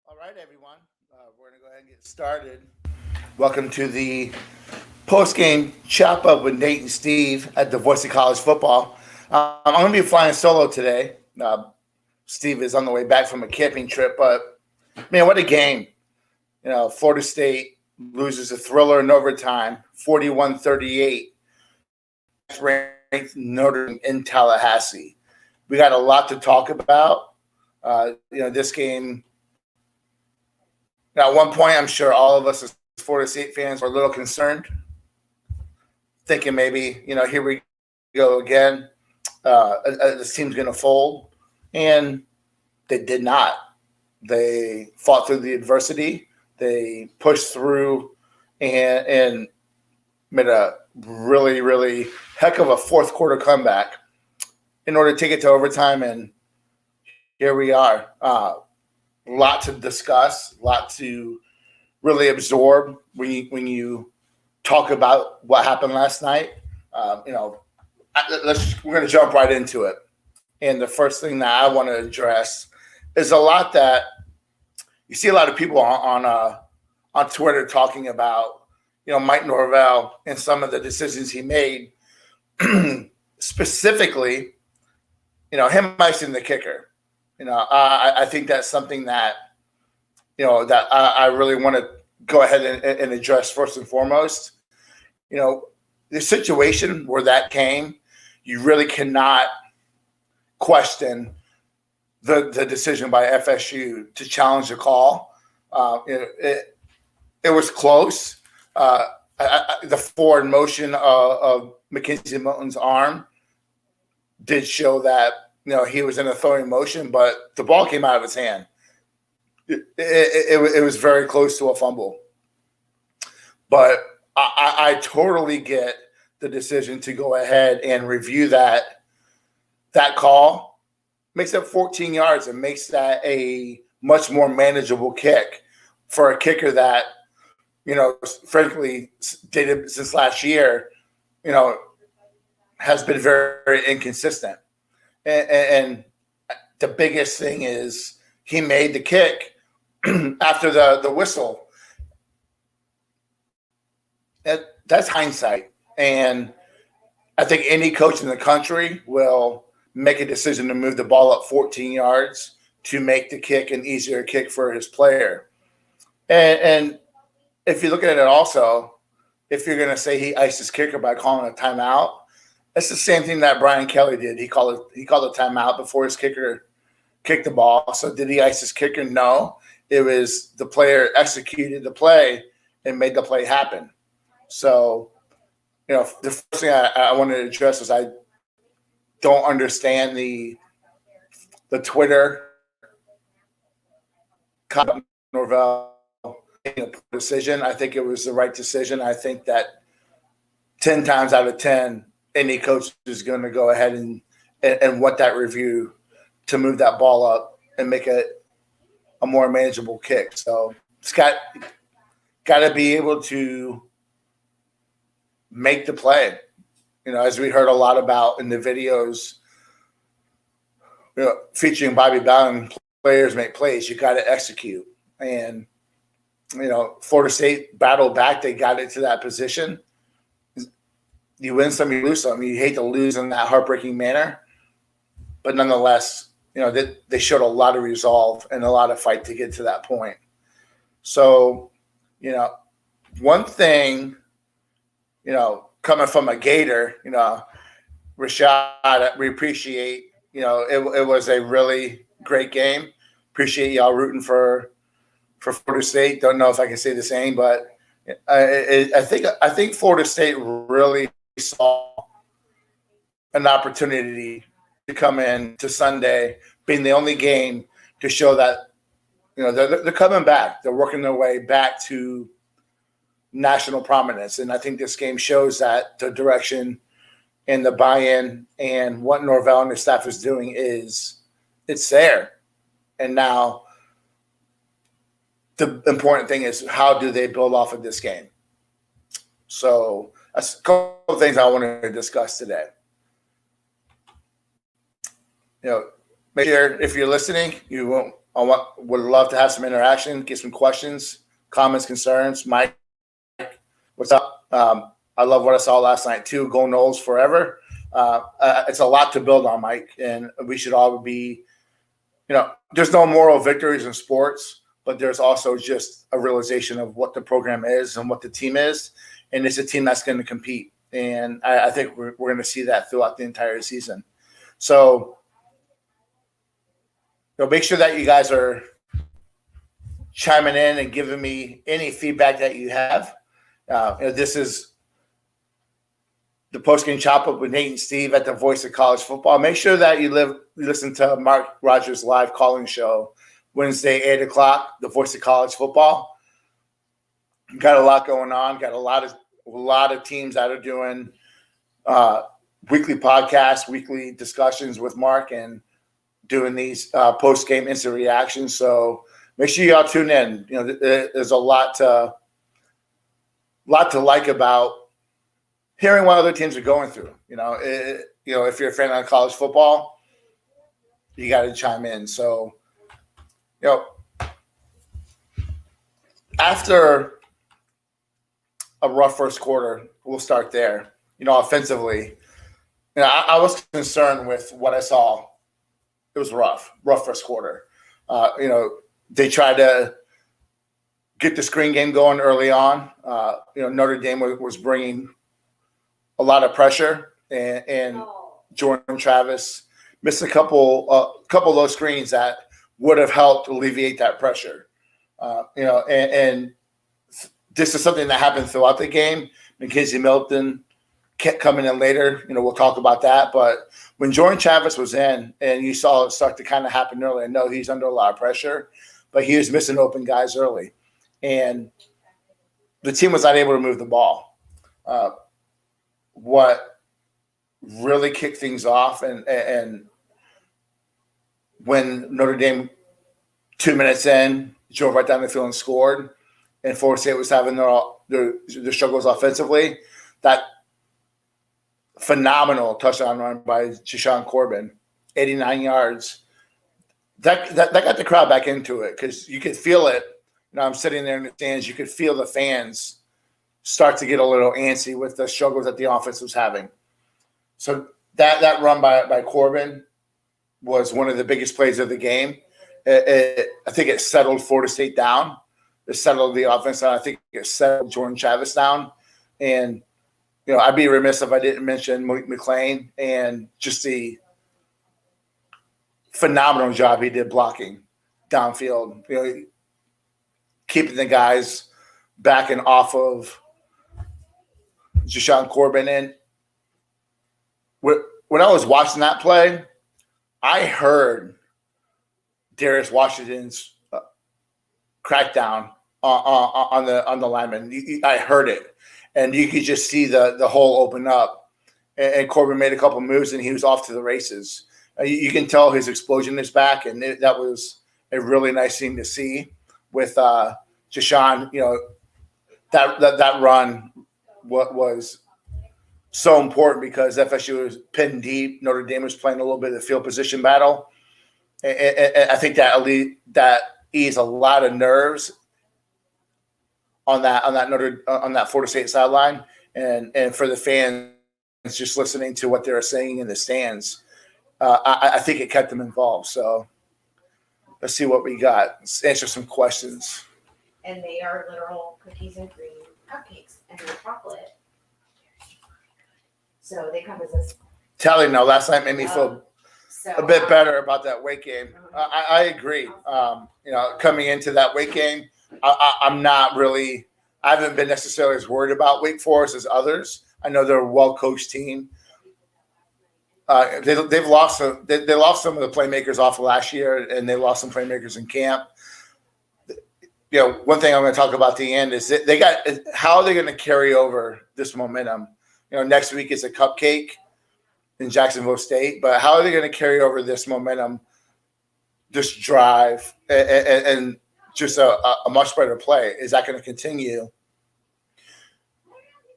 All right, everyone. We're going to go ahead and get started. Welcome to the post-game chop-up with Nate and Steve at the Voice of College Football. I'm going to be flying solo today. Steve is on the way back from a camping trip, but, man, what a game. Florida State loses a thriller in overtime, 41-38, ranked Notre Dame in Tallahassee. We got a lot to talk about. This game – at one point, I'm sure all of us as Florida State fans were a little concerned, thinking maybe, here we go again. This team's going to fold. And they did not. They fought through the adversity. They pushed through and made a really, really heck of a fourth quarter comeback in order to take it to overtime. And here we are. Lot to discuss, lot to really absorb when you talk about what happened last night. We're going to jump right into it. And the first thing that I want to address is a lot that you see a lot of people on Twitter talking about, Mike Norvell and some of the decisions he made, specifically, him icing the kicker. I think that's something that, that I really want to go ahead and address first and foremost. The situation where that came, you really cannot question the decision by FSU to challenge the call. It was close. The forward motion of Mackenzie Milton's arm did show that, he was in a throwing motion, but the ball came out of his hand. It was very close to a fumble. But I totally get the decision to go ahead and review that call. Makes that 14 yards and makes that a much more manageable kick for a kicker that, frankly, dated since last year, has been very, very inconsistent. And the biggest thing is he made the kick after the whistle. That's hindsight. And I think any coach in the country will make a decision to move the ball up 14 yards to make the kick an easier kick for his player. And if you look at it also, if you're going to say he iced his kicker by calling a timeout, that's the same thing that Brian Kelly did. He called a timeout before his kicker kicked the ball. So did he ice his kicker? No. It was the player executed the play and made the play happen. So, the first thing I wanted to address is I don't understand the Twitter Norvell decision. I think it was the right decision. I think that 10 times out of 10, any coach is going to go ahead and want that review to move that ball up and make it a more manageable kick. So it's got to be able to make the play. As we heard a lot about in the videos, featuring Bobby Bowden, players make plays. You got to execute. And, Florida State battled back. They got it to that position. You win some, you lose some. You hate to lose in that heartbreaking manner. But nonetheless, they showed a lot of resolve and a lot of fight to get to that point. So, one thing, coming from a Gator, Rashad, we appreciate, it was a really great game. Appreciate y'all rooting for Florida State. Don't know if I can say the same, but I think Florida State really saw an opportunity to come in to Sunday, being the only game to show that they're coming back. They're working their way back to national prominence, and I think this game shows that the direction and the buy-in and what Norvell and his staff is doing it's there. And now the important thing is, how do they build off of this game? So that's a couple of things I wanted to discuss today. Make sure if you're listening, would love to have some interaction, get some questions, comments, concerns. Mike, what's up? I love what I saw last night too. Go Noles forever. It's a lot to build on, Mike, and we should all be. There's no moral victories in sports, but there's also just a realization of what the program is and what the team is, and it's a team that's going to compete. And I think we're going to see that throughout the entire season. So, make sure that you guys are chiming in and giving me any feedback that you have. This is the postgame chop up with Nate and Steve at the Voice of College Football. Make sure that you listen to Mark Rogers' live calling show Wednesday, 8:00, the Voice of College Football. Got a lot going on. Got a lot of teams that are doing weekly podcasts, weekly discussions with Mark, and doing these post-game instant reactions. So make sure y'all tune in. There's a lot to like about hearing what other teams are going through. If you're a fan of college football, you got to chime in. So, after a rough first quarter, we'll start there. Offensively, I was concerned with what I saw. It was rough first quarter. They tried to get the screen game going early on. Notre Dame was bringing a lot of pressure, and Jordan Travis missed a couple of those screens that would have helped alleviate that pressure. And this is something that happened throughout the game. Mackenzie Milton kept coming in later. We'll talk about that. But when Jordan Travis was in, and you saw it start to kind of happen early, I know he's under a lot of pressure, but he was missing open guys early. And the team was not able to move the ball. What really kicked things off, and when Notre Dame, 2 minutes in, drove right down the field and scored, and Florida State was having their struggles offensively, that phenomenal touchdown run by Jashawn Corbin, 89 yards. That got the crowd back into it, because you could feel it. I'm sitting there in the stands. You could feel the fans start to get a little antsy with the struggles that the offense was having. So that run by Corbin was one of the biggest plays of the game. I think it settled Florida State down. It settled the offense down. I think it settled Jordan Travis down. And, I'd be remiss if I didn't mention Malik McClain and just the phenomenal job he did blocking downfield. Keeping the guys backing off of Jashawn Corbin. And when I was watching that play, I heard Darius Washington's crackdown on the lineman. I heard it, and you could just see the hole open up. And Corbin made a couple moves, and he was off to the races. You can tell his explosion is back, and that was a really nice thing to see with Jashawn. That run was so important because FSU was pinned deep. Notre Dame was playing a little bit of the field position battle, and I think that eased a lot of nerves on that Florida State sideline, and for the fans just listening to what they were saying in the stands. I think it kept them involved. So let's see what we got. Let's answer some questions. And they are literal cookies and cream cupcakes and they're chocolate. So they come as a Tally, no, last night made me feel a bit better about that weight gain. I agree. Coming into that weight gain, I'm not really – I haven't been necessarily as worried about Wake Forest as others. I know they're a well-coached team. They've lost they lost some of the playmakers off of last year, and they lost some playmakers in camp. One thing I'm going to talk about at the end is that how are they going to carry over this momentum? Next week is a cupcake in Jacksonville State, but how are they going to carry over this momentum, this drive, and just a much better play? Is that going to continue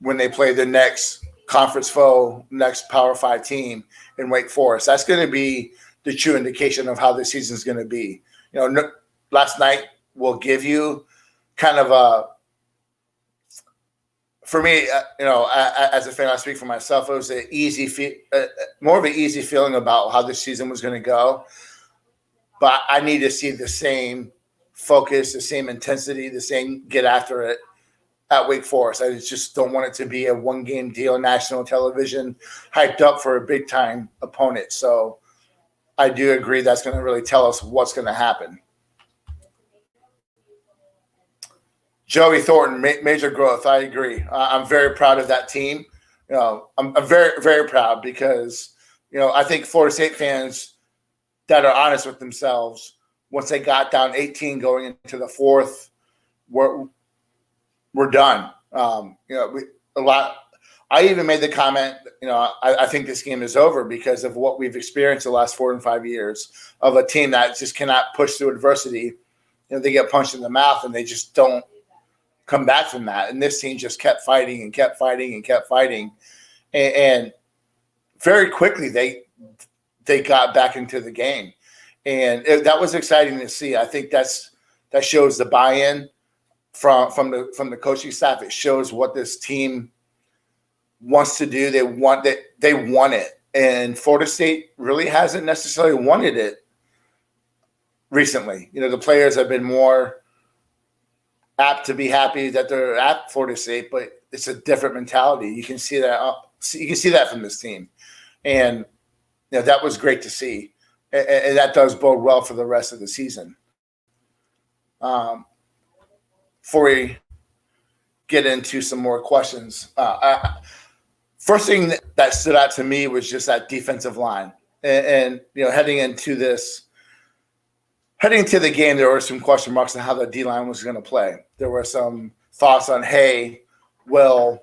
when they play the next conference foe, next Power 5 team in Wake Forest? That's going to be the true indication of how this season is going to be. Last night will give you kind of for me, as a fan, I speak for myself. It was more of an easy feeling about how this season was going to go. But I need to see the same focus, the same intensity, the same get after it at Wake Forest. I just don't want it to be a one-game deal, national television, hyped up for a big-time opponent. So I do agree that's going to really tell us what's going to happen. Joey Thornton, major growth. I agree. I'm very proud of that team. I'm very, very proud because, I think Florida State fans that are honest with themselves, once they got down 18 going into the fourth, we're done. A lot. I even made the comment, I think this game is over because of what we've experienced the last 4 and 5 years of a team that just cannot push through adversity. They get punched in the mouth and they just don't come back from that. And this team just kept fighting and kept fighting and kept fighting. And very quickly they got back into the game. And that was exciting to see. I think that shows the buy-in from the coaching staff. It shows what this team wants to do. They want it. And Florida State really hasn't necessarily wanted it recently. The players have been more apt to be happy that they're at Florida State, but it's a different mentality. You can see that. You can see that from this team, and that was great to see, and that does bode well for the rest of the season. Before we get into some more questions, first thing that stood out to me was just that defensive line, and heading into the game, there were some question marks on how the D-line was going to play. There were some thoughts on, hey, will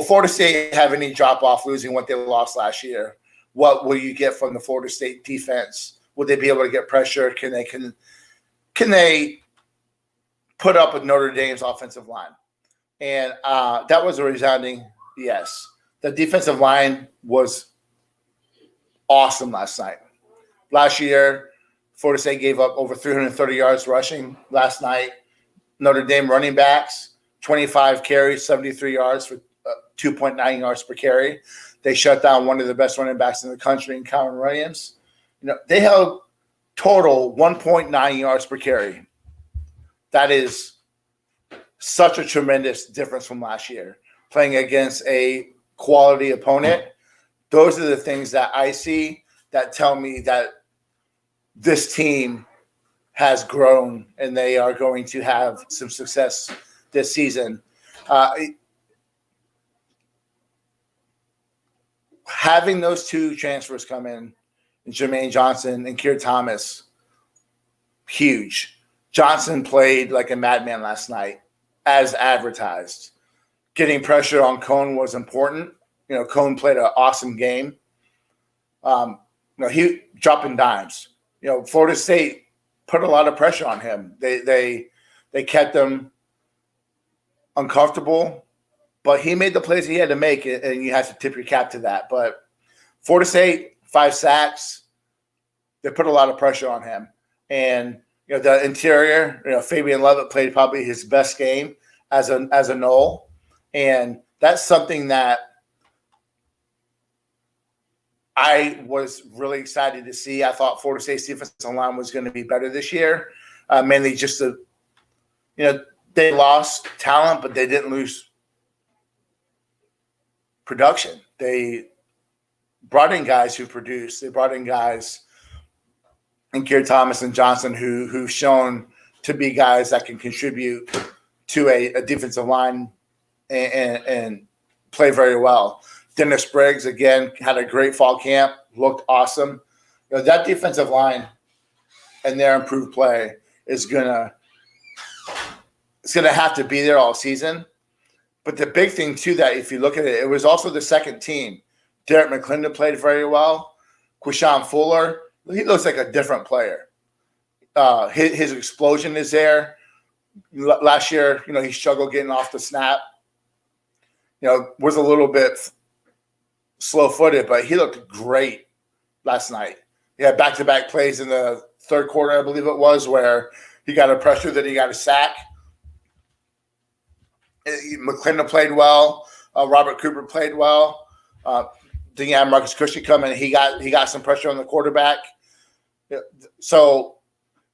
Florida State have any drop-off losing what they lost last year? What will you get from the Florida State defense? Will they be able to get pressure? Can they put up with Notre Dame's offensive line? And that was a resounding yes. The defensive line was awesome last night. Last year, Florida State gave up over 330 yards rushing. Last night, Notre Dame running backs, 25 carries, 73 yards for 2.9 yards per carry. They shut down one of the best running backs in the country in Darien Williamson. They held total 1.9 yards per carry. That is such a tremendous difference from last year. Playing against a quality opponent, those are the things that I see that tell me that this team has grown and they are going to have some success this season. Having those two transfers come in, Jermaine Johnson and Kyra Thomas, huge. Johnson played like a madman last night, as advertised. Getting pressure on Cone was important. Cone played an awesome game. He dropping dimes. Florida State put a lot of pressure on him. They kept him uncomfortable, but he made the plays he had to make, and you have to tip your cap to that. But Florida State, 5 sacks. They put a lot of pressure on him. And the interior, Fabian Levitt played probably his best game as a Knoll. And that's something that I was really excited to see. I thought Florida State's defensive line was going to be better this year. Mainly just they lost talent, but they didn't lose production. They brought in guys who produced. They brought in guys in Kyra Thomas and Johnson who've shown to be guys that can contribute to a defensive line and play very well. Dennis Briggs, again, had a great fall camp, looked awesome. That defensive line and their improved play is gonna have to be there all season. But the big thing, too, that if you look at it, it was also the second team. Derek McClendon played very well. Quishon Fuller, he looks like a different player. His explosion is there. Last year, he struggled getting off the snap. Was a little bit slow-footed, but he looked great last night. He had back-to-back plays in the third quarter, I believe it was, where he got a pressure that he got a sack. McClendon played well. Robert Cooper played well. Then you had Marcus Cushing come in. He got some pressure on the quarterback. So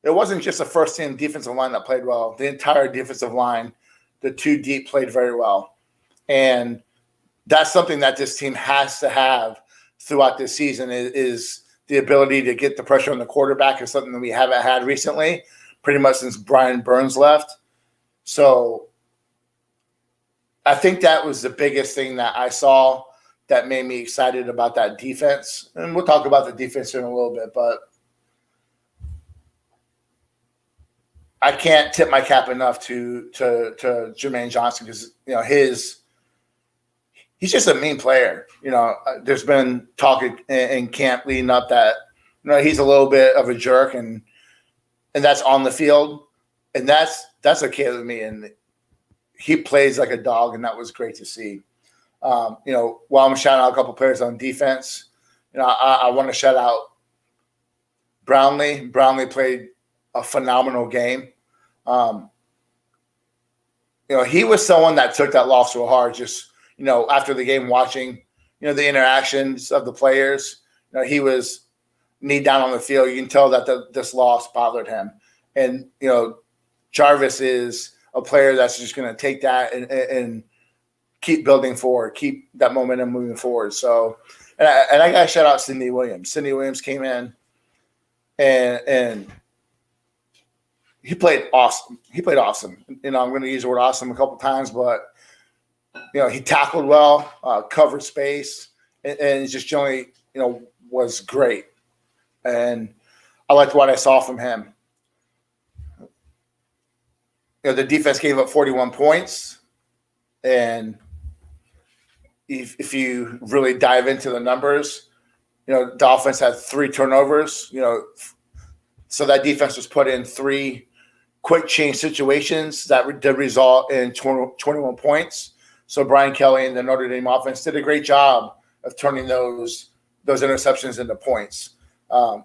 it wasn't just the first-team defensive line that played well. The entire defensive line, the two deep, played very well. And that's something that this team has to have throughout this season is the ability to get the pressure on the quarterback is something that we haven't had recently, pretty much since Brian Burns left. So I think that was the biggest thing that I saw that made me excited about that defense. And we'll talk about the defense in a little bit, but I can't tip my cap enough to Jermaine Johnson because he's just a mean player. There's been talk in camp leading up that he's a little bit of a jerk, and that's on the field, and that's okay with me. And he plays like a dog, and that was great to see. While I'm shouting out a couple players on defense, I want to shout out Brownlee. Brownlee played a phenomenal game. He was someone that took that loss so hard. Just after the game, watching the interactions of the players. He was knee down on the field. You can tell that this loss bothered him. And Jarvis is a player that's just going to take that and keep building forward, keep that momentum moving forward. So, and I got to shout out Cindy Williams. Cindy Williams came in and he played awesome. He played awesome. I'm going to use the word awesome a couple times, but he tackled well, covered space, and just generally, was great. And I liked what I saw from him. The defense gave up 41 points, and if you really dive into the numbers, the offense had 3 turnovers. So that defense was put in 3 quick change situations that did result in 21 points. So Brian Kelly and the Notre Dame offense did a great job of turning those interceptions into points. A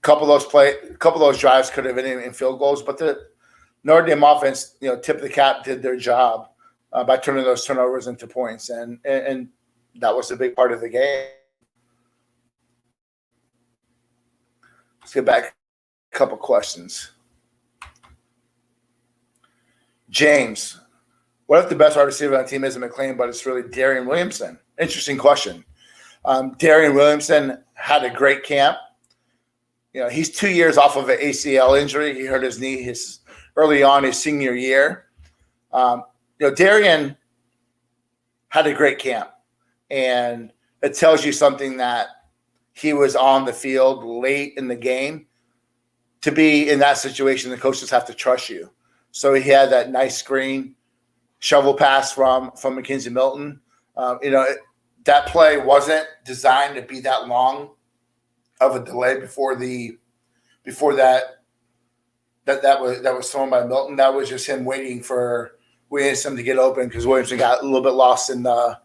couple of those drives could have been in field goals, but the Notre Dame offense, tip of the cap, did their job by turning those turnovers into points, and that was a big part of the game. Let's get back a couple questions. James, what if the best wide receiver on the team isn't McLean, but it's really Darien Williamson? Interesting question. Darien Williamson had a great camp. He's 2 years off of an ACL injury. He hurt his knee early on his senior year. Darien had a great camp, and it tells you something that he was on the field late in the game. To be in that situation, the coaches have to trust you. So he had that nice screen shovel pass from Mackenzie Milton. That play wasn't designed to be that long of a delay before that was thrown by Milton. That was just him waiting for Williamson to get open, because Williamson got a little bit lost in the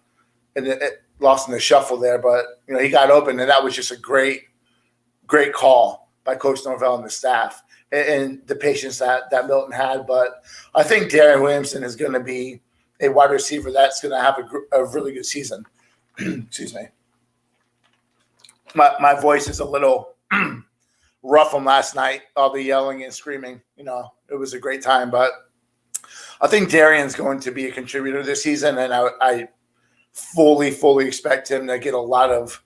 shuffle there. But he got open, and that was just a great call by Coach Norvell and the staff, and the patience that Milton had. But I think Darien Williamson is going to be a wide receiver that's going to have a really good season. Excuse me. My voice is a little rough from last night, all the yelling and screaming. It was a great time, but I think Darien's going to be a contributor this season, and I fully expect him to get a lot of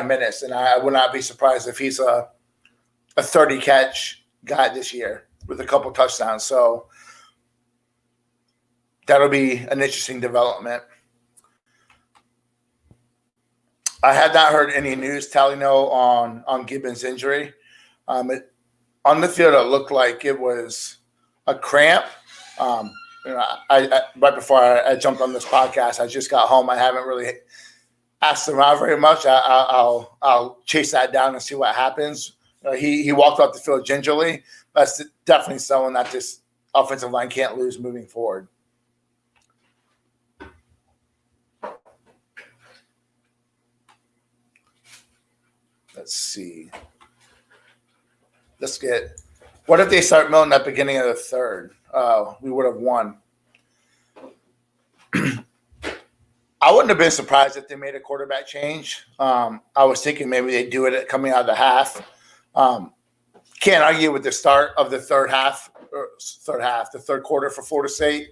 minutes, and I would not be surprised if he's a 30 catch guy this year with a couple touchdowns. So that'll be an interesting development. I had not heard any news, Talino, on Gibbons' injury. On the field, it looked like it was a cramp. I right before I jumped on this podcast, I just got home. I haven't really asked around very much. I'll chase that down and see what happens. He walked off the field gingerly. That's definitely someone that this offensive line can't lose moving forward. Let's see. What if they start Milton at the beginning of the third? We would have won. I wouldn't have been surprised if they made a quarterback change. I was thinking maybe they'd do it coming out of the half. Can't argue with the start of the third quarter for Florida State.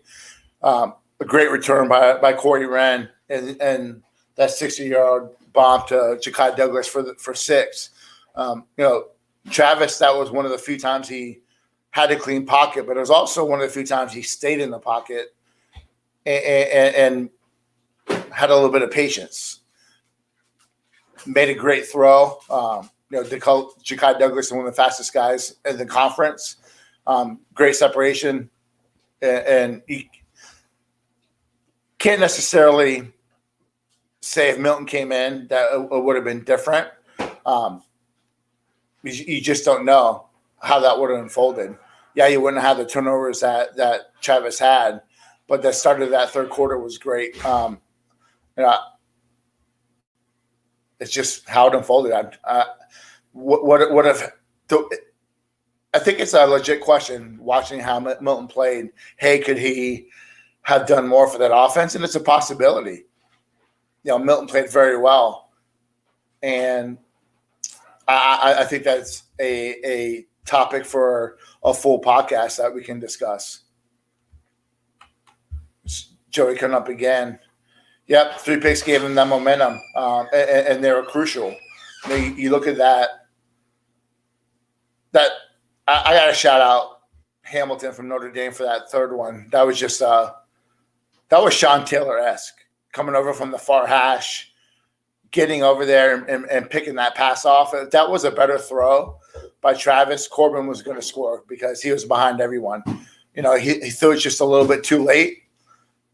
A great return by Corey Wren and that 60-yard bomb to Ja'Kai Douglas for 6. Travis, that was one of the few times he had a clean pocket, but it was also one of the few times he stayed in the pocket and had a little bit of patience. Made a great throw. Ja'Kai Douglas is one of the fastest guys in the conference. Great separation. And you can't necessarily say if Milton came in that it would have been different. You just don't know how that would have unfolded. Yeah, you wouldn't have the turnovers that Travis had, but the start of that third quarter was great. It's just how it unfolded. What if? I think it's a legit question. Watching how Milton played, hey, could he have done more for that offense? And it's a possibility. Milton played very well, and I think that's a topic for a full podcast that we can discuss. Joey coming up again. Yep, 3 picks gave him that momentum, and they were crucial. You look at that. I got to shout out Hamilton from Notre Dame for that third one. That was just that was Sean Taylor-esque, coming over from the far hash, getting over there and picking that pass off. If that was a better throw by Travis, Corbin was going to score because he was behind everyone. He threw it just a little bit too late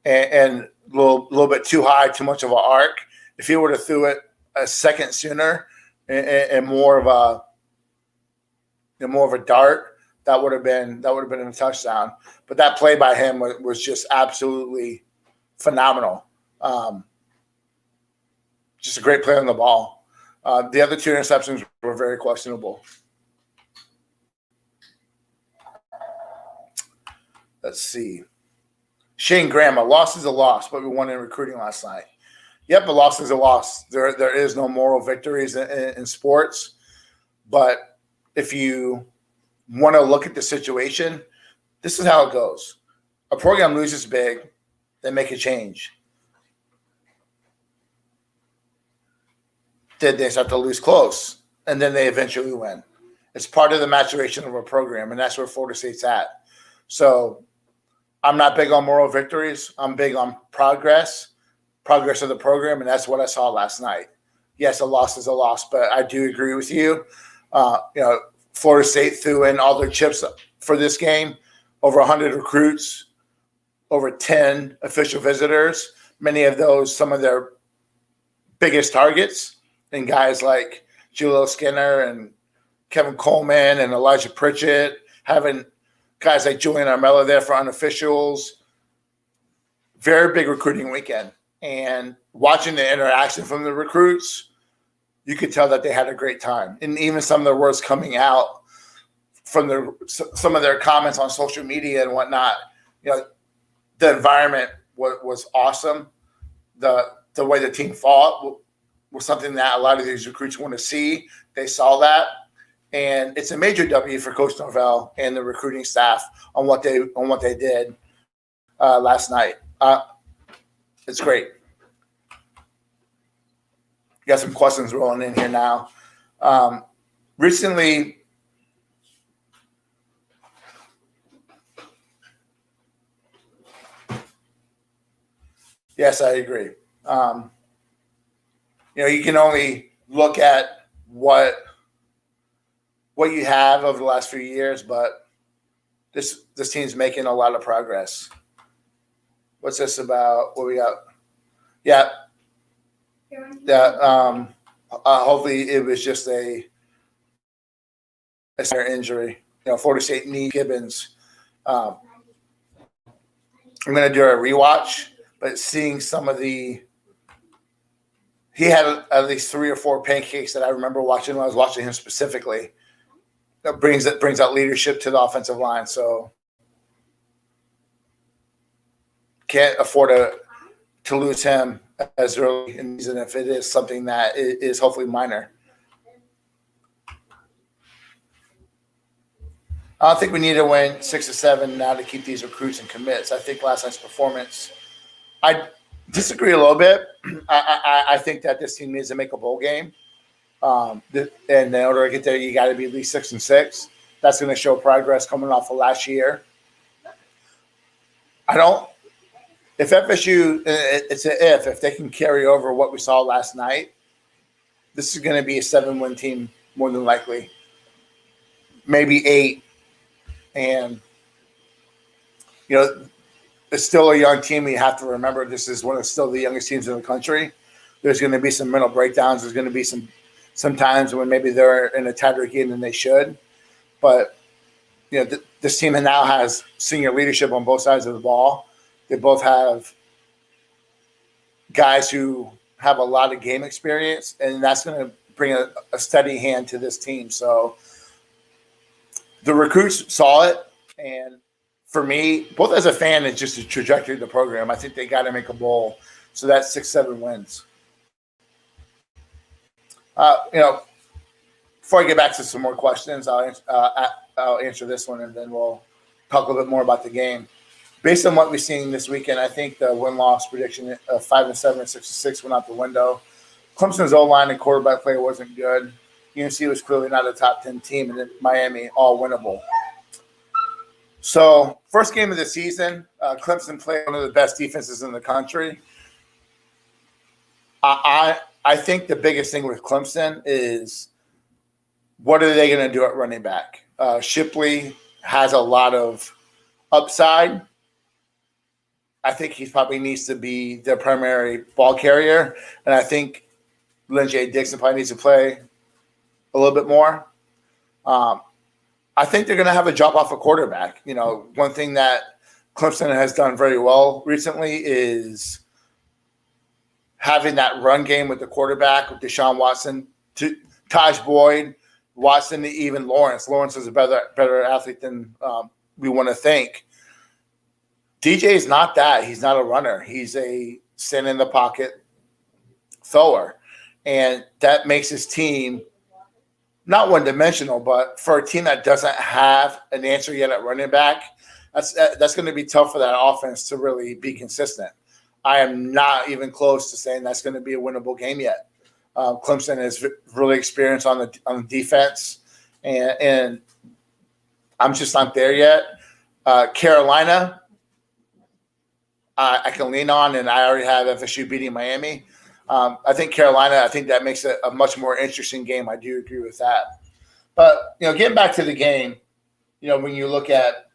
and a little bit too high, too much of an arc. If he would have threw it a second sooner and more of a dart, that would have been a touchdown. But that play by him was just absolutely phenomenal. Just a great play on the ball. The other 2 interceptions were very questionable. Let's see. Shane Graham, a loss is a loss, but we won in recruiting last night. Yep, a loss is a loss. There is no moral victories in sports. But if you want to look at the situation, this is how it goes. A program loses big, they make a change. Then they start to lose close, and then they eventually win. It's part of the maturation of our program, and that's where Florida State's at. So I'm not big on moral victories. I'm big on progress of the program, and that's what I saw last night. Yes, a loss is a loss, but I do agree with you. Florida State threw in all their chips for this game, over 100 recruits, over 10 official visitors, many of those some of their biggest targets, and guys like Julio Skinner and Kevin Coleman and Elijah Pritchett, having guys like Julian Armello there for unofficials. Very big recruiting weekend. And watching the interaction from the recruits, you could tell that they had a great time. And even some of the words coming out from some of their comments on social media and whatnot, the environment was awesome. The way the team fought was something that a lot of these recruits want to see. They saw that. And it's a major W for Coach Norvell and the recruiting staff on what they did last night. It's great. Got some questions rolling in here now. Recently, yes, I agree. You can only look at what you have over the last few years, but this team's making a lot of progress. What's this about? What we got? Yeah. Hopefully it was just a injury. Florida State needs Gibbons. I'm going to do a rewatch, but seeing some of he had at least 3 or 4 pancakes that I remember watching when I was watching him specifically. That brings out leadership to the offensive line. So can't afford to lose him as early in the season if it is something that is hopefully minor. I don't think we need to win 6 or 7 now to keep these recruits and commits. I think last night's performance, I disagree a little bit. I think that this team needs to make a bowl game. And in order to get there, you got to be at least 6-6. That's going to show progress coming off of last year. If FSU, it's an if they can carry over what we saw last night, this is going to be a 7-win team more than likely. Maybe 8. And, it's still a young team. You have to remember this is still the youngest teams in the country. There's going to be some mental breakdowns. There's going to be some times when maybe they're in a tighter game than they should. But, this team now has senior leadership on both sides of the ball. They both have guys who have a lot of game experience, and that's going to bring a steady hand to this team. So the recruits saw it, and for me, both as a fan and just the trajectory of the program, I think they got to make a bowl. So that's 6-7 wins. Before I get back to some more questions, I'll answer this one, and then we'll talk a little bit more about the game. Based on what we're seeing this weekend, I think the win-loss prediction of 5-7 and 6-6 went out the window. Clemson's O-line and quarterback play wasn't good. UNC was clearly not a top 10 team, and then Miami all winnable. So, first game of the season, Clemson played one of the best defenses in the country. I think the biggest thing with Clemson is what are they going to do at running back? Shipley has a lot of upside. I think he probably needs to be their primary ball carrier, and I think Lynn-J. Dixon probably needs to play a little bit more. I think they're going to have a drop off a quarterback. One thing that Clemson has done very well recently is having that run game with the quarterback, with Deshaun Watson, to Taj Boyd, Watson, even Lawrence. Lawrence is a better athlete than we want to think. DJ is not that. He's not a runner. He's a stand in the pocket thrower. And that makes his team not one-dimensional, but for a team that doesn't have an answer yet at running back, that's going to be tough for that offense to really be consistent. I am not even close to saying that's going to be a winnable game yet. Clemson is really experienced on the defense, and I'm just not there yet. Carolina, I can lean on, and I already have FSU beating Miami. I think Carolina, I think that makes it a much more interesting game. I do agree with that. But, getting back to the game, when you look at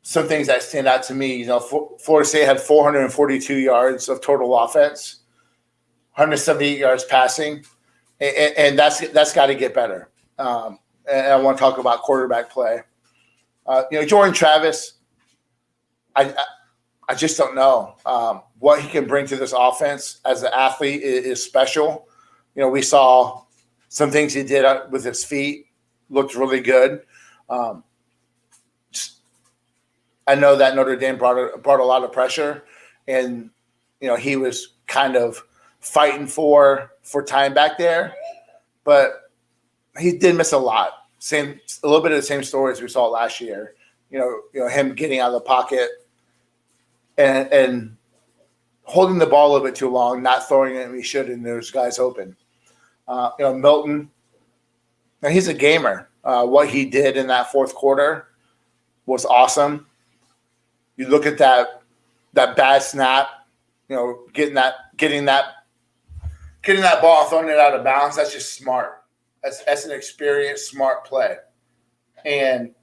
some things that stand out to me, Florida State had 442 yards of total offense, 178 yards passing, and that's got to get better. And I want to talk about quarterback play. Jordan Travis, I just don't know what he can bring to this offense as an athlete is special. We saw some things he did with his feet, looked really good. I know that Notre Dame brought a lot of pressure, and he was kind of fighting for time back there, but he did miss a lot. A little bit of the same stories we saw last year. Him getting out of the pocket and holding the ball a little bit too long, not throwing it when he should, and there's guys open. Milton, now he's a gamer. What he did in that fourth quarter was awesome. You look at that bad snap, getting that ball and throwing it out of bounds. That's just smart. That's an experienced, smart play. And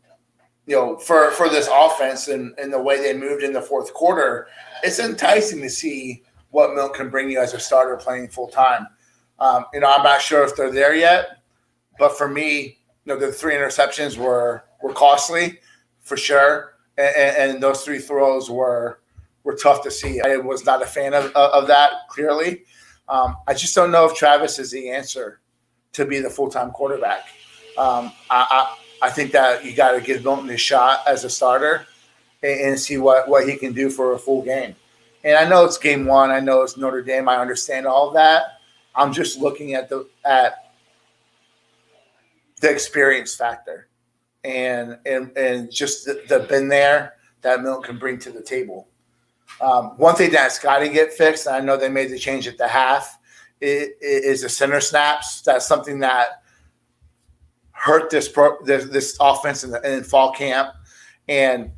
for this offense and the way they moved in the fourth quarter, it's enticing to see what Milton can bring you as a starter playing full time. I'm not sure if they're there yet, but for me, the 3 interceptions were costly for sure, and those 3 throws were tough to see. I was not a fan of that, clearly. I just don't know if Travis is the answer to be the full-time quarterback. I think that you got to give Milton a shot as a starter and see what he can do for a full game. And I know it's game 1. I know it's Notre Dame. I understand all of that. I'm just looking at the experience factor and just the been there that Milton can bring to the table. One thing that's got to get fixed, and I know they made the change at the half, is the center snaps. That's something that hurt this offense in fall camp. And,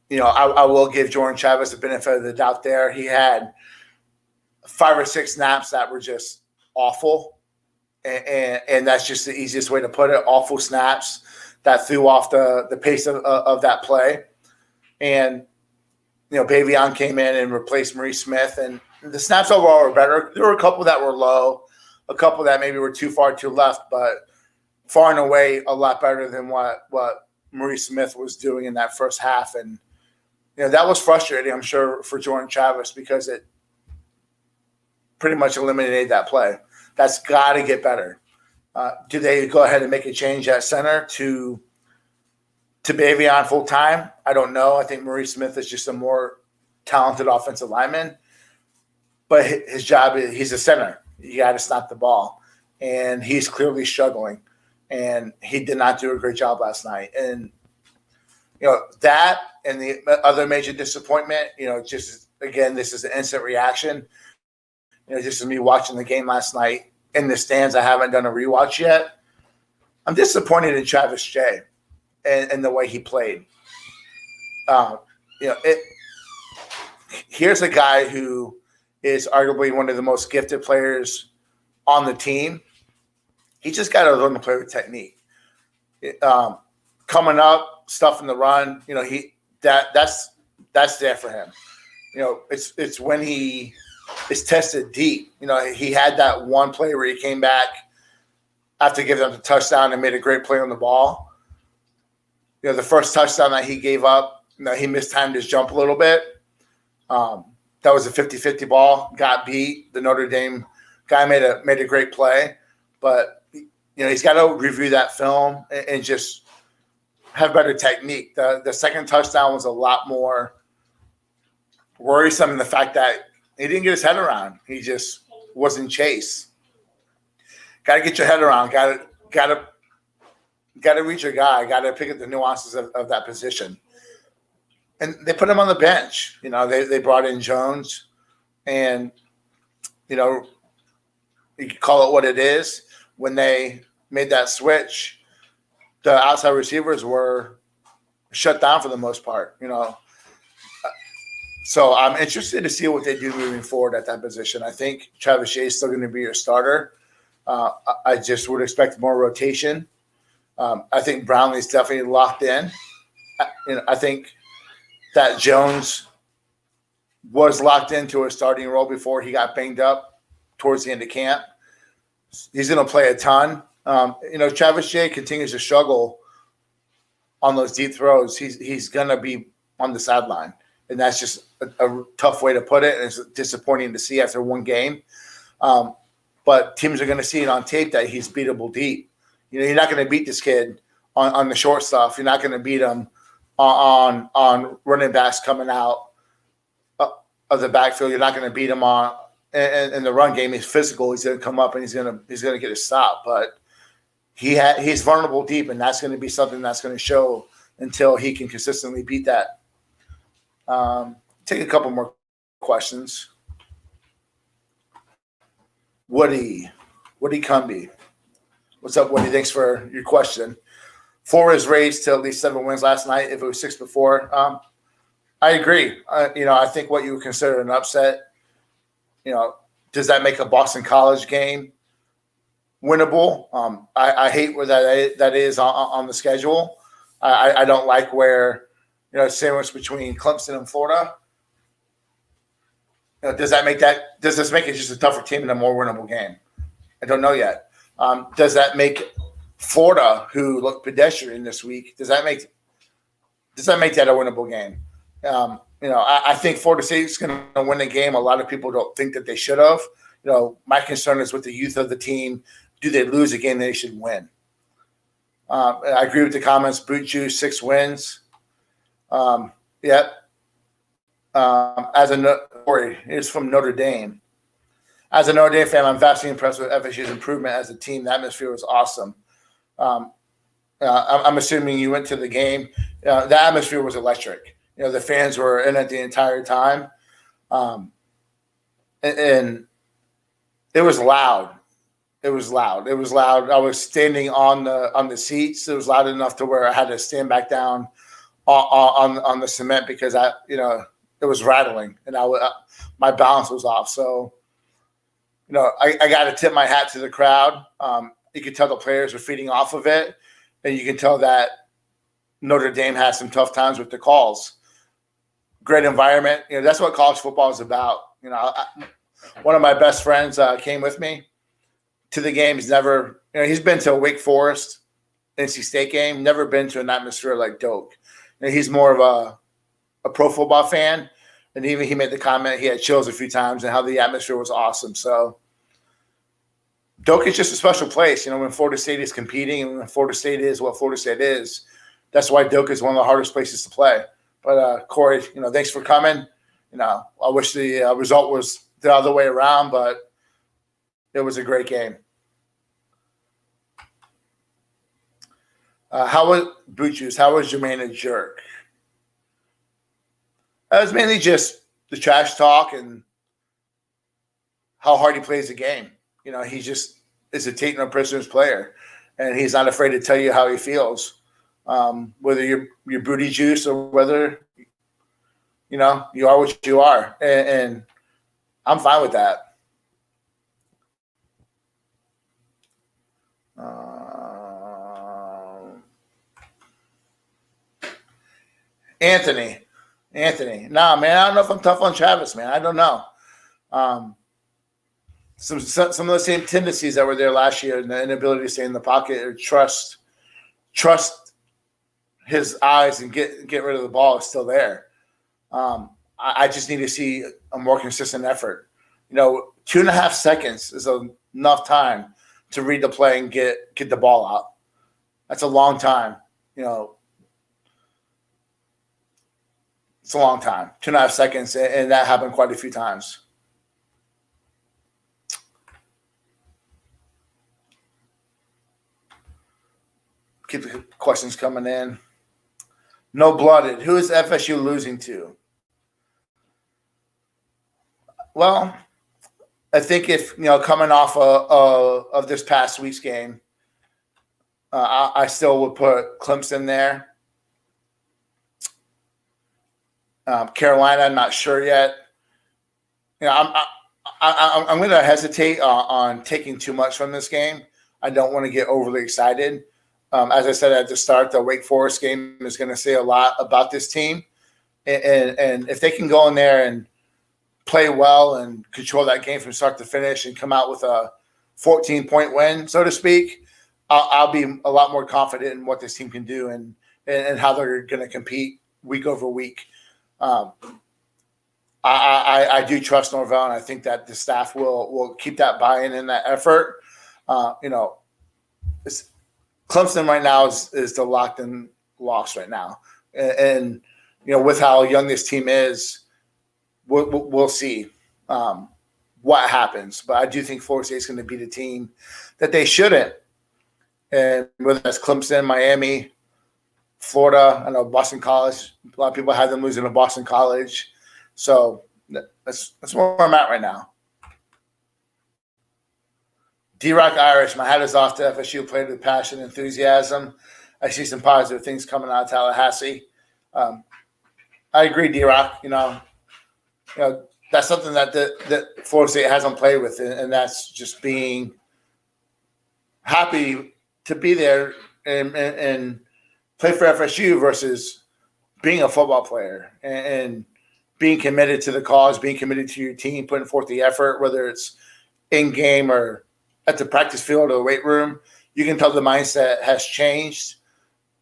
I will give Jordan Travis the benefit of the doubt there. He had 5 or 6 snaps that were just awful. And that's just the easiest way to put it. Awful snaps that threw off the pace of that play. And, Bavion came in and replaced Maurice Smith, and the snaps overall were better. There were a couple that were low, a couple that maybe were too far to left, but far and away a lot better than what Maurice Smith was doing in that first half. And, that was frustrating, I'm sure, for Jordan Travis because it pretty much eliminated that play. That's got to get better. Do they go ahead and make a change at center to Bavion full time? I don't know. I think Maurice Smith is just a more talented offensive lineman, but his job is he's a center. You got to snap the ball, and he's clearly struggling, and he did not do a great job last night. And that and the other major disappointment, just again, this is an instant reaction. Just as me watching the game last night in the stands, I haven't done a rewatch yet. I'm disappointed in Travis Jay and the way he played. Here's a guy who is arguably one of the most gifted players on the team. He just got to learn to play with technique. Coming up, stuff in the run, that's there for him. It's when he is tested deep. He had that one play where he came back after giving up the touchdown and made a great play on the ball. The first touchdown that he gave up, he mistimed his jump a little bit. That was a 50-50 ball, got beat. The Notre Dame guy made a great play, but he's got to review that film and just have better technique. The second touchdown was a lot more worrisome in the fact that he didn't get his head around. He just was in chase. Got to get your head around. Got to read your guy. Got to pick up the nuances of that position. And they put him on the bench. They brought in Jones, and you can call it what it is. When they made that switch, the outside receivers were shut down for the most part, So I'm interested to see what they do moving forward at that position. I think Travis Shea is still going to be your starter. I just would expect more rotation. I think Brownlee's definitely locked in. I think that Jones was locked into a starting role before he got banged up towards the end of camp. He's going to play a ton. Travis Shea continues to struggle on those deep throws. He's going to be on the sideline, and that's just a tough way to put it, and it's disappointing to see after one game. But teams are going to see it on tape that he's beatable deep. You're not going to beat this kid on the short stuff. You're not going to beat him on running backs coming out of the backfield. You're not going to beat him on in the run game. He's physical. He's going to come up and he's going to get a stop. But he's vulnerable deep, and that's going to be something that's going to show until he can consistently beat that. Take a couple more questions. Woody Cumby. What's up, Woody? Thanks for your question. 4 is raised to at least 7 wins last night. If it was 6 before, I agree. I think what you would consider an upset, does that make a Boston College game winnable? I hate where that is on the schedule. I don't like where, sandwiched between Clemson and Florida. Does this make it just a tougher team and a more winnable game? I don't know yet. Does that make Florida, who looked pedestrian this week, does that make that a winnable game? I think Florida State's going to win the game. A lot of people don't think that they should have. My concern is with the youth of the team. Do they lose a game they should win? I agree with the comments. Boot Juice, 6 wins. Yep. Corey is from Notre Dame. As a Notre Dame fan, I'm vastly impressed with FSU's improvement as a team. The atmosphere was awesome. I'm assuming you went to the game. The atmosphere was electric. The fans were in it the entire time. And it was loud. It was loud. I was standing on the seats. It was loud enough to where I had to stand back down on the cement because it was rattling and my balance was off. So, I got to tip my hat to the crowd. You could tell the players were feeding off of it, and you can tell that Notre Dame had some tough times with the calls. Great environment. That's what college football is about. One of my best friends came with me to the game. He's been to a Wake Forest, NC State game, never been to an atmosphere like Doak. He's more of a pro football fan, and even he made the comment he had chills a few times and how the atmosphere was awesome. So Doak is just a special place. When Florida State is competing and when Florida State is what Florida State is, that's why Doak is one of the hardest places to play. But Corey, thanks for coming. I wish the result was the other way around, but it was a great game. How was Boot Juice? How was Jermaine a jerk? It was mainly just the trash talk and how hard he plays the game. He just is a take no prisoners player, and he's not afraid to tell you how he feels, whether you're booty juice or whether you are what you are, and I'm fine with that. Anthony. Nah, man, I don't know if I'm tough on Travis, man. I don't know. Some of the same tendencies that were there last year, and the inability to stay in the pocket or trust his eyes and get rid of the ball is still there. I just need to see a more consistent effort. 2.5 seconds is enough time to read the play and get the ball out. That's a long time. It's a long time, 2.5 seconds, and that happened quite a few times. Keep the questions coming in. No blooded. Who is FSU losing to? Well, I think if coming off of this past week's game, I still would put Clemson there. Carolina, I'm not sure yet. I'm going to hesitate on taking too much from this game. I don't want to get overly excited. As I said at the start, the Wake Forest game is going to say a lot about this team. And if they can go in there and play well and control that game from start to finish and come out with a 14-point win, so to speak, I'll be a lot more confident in what this team can do and how they're going to compete week over week. I do trust Norvell, and I think that the staff will keep that buy-in and that effort. Clemson right now is the locked-in loss right now, and with how young this team is, we'll see what happens. But I do think Florida State's going to be the team that they shouldn't. And whether that's Clemson, Miami, Florida, I know Boston College, a lot of people have them losing to Boston College. So that's where I'm at right now. D-Rock Irish, my hat is off to FSU, played with passion and enthusiasm. I see some positive things coming out of Tallahassee. I agree, D-Rock. That's something that Florida State hasn't played with, and that's just being happy to be there and play for FSU versus being a football player and being committed to the cause, being committed to your team, putting forth the effort, whether it's in game or at the practice field or the weight room. You can tell the mindset has changed.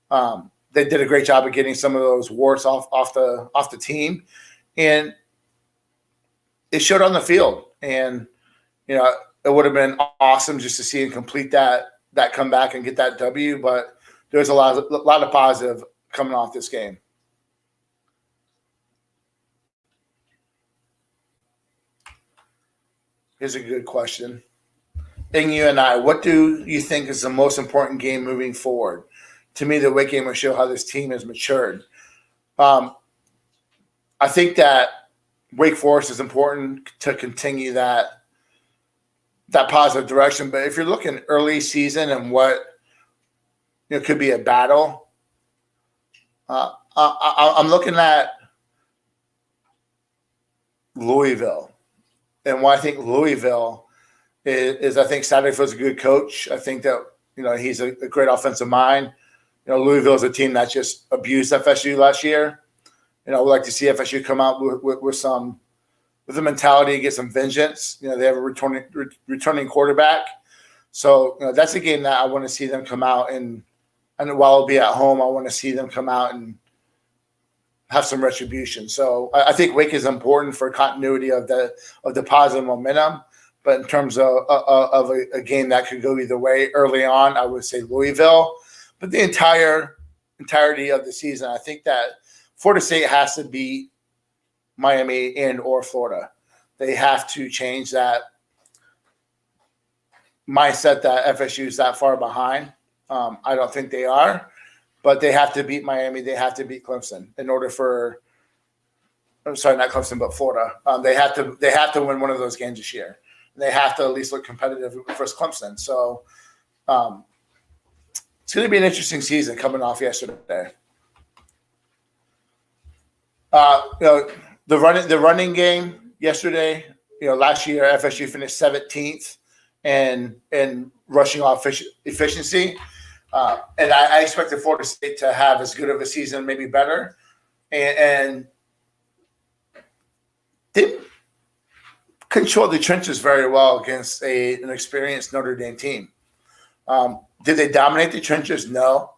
They did a great job of getting some of those warts off the team, and it showed on the field. And it would have been awesome just to see him complete that comeback and get that W. But there's a lot of positive coming off this game. Here's a good question. Ingu and I, what do you think is the most important game moving forward? To me, the Wake game will show how this team has matured. I think that Wake Forest is important to continue that positive direction. But if you're looking early season and what could be a battle, I'm looking at Louisville. And why I think Louisville is I think Satterfield's a good coach. I think that he's a great offensive mind. Louisville is a team that just abused FSU last year. We'd like to see FSU come out with a mentality and get some vengeance. They have a returning quarterback. So that's a game that I want to see them come out and while I'll be at home, I want to see them come out and have some retribution. So I think Wake is important for continuity of the positive momentum. But in terms of a game that could go either way early on, I would say Louisville. But the entirety of the season, I think that Florida State has to beat Miami and or Florida. They have to change that mindset that FSU is that far behind. I don't think they are, but they have to beat Miami. They have to beat Clemson in order for – I'm sorry, not Clemson, but Florida. They have to win one of those games this year. They have to at least look competitive versus Clemson. So it's going to be an interesting season coming off yesterday. The running game yesterday, last year FSU finished 17th in rushing off efficiency. And I expected Florida State to have as good of a season, maybe better. And they controlled the trenches very well against an experienced Notre Dame team. Did they dominate the trenches? No.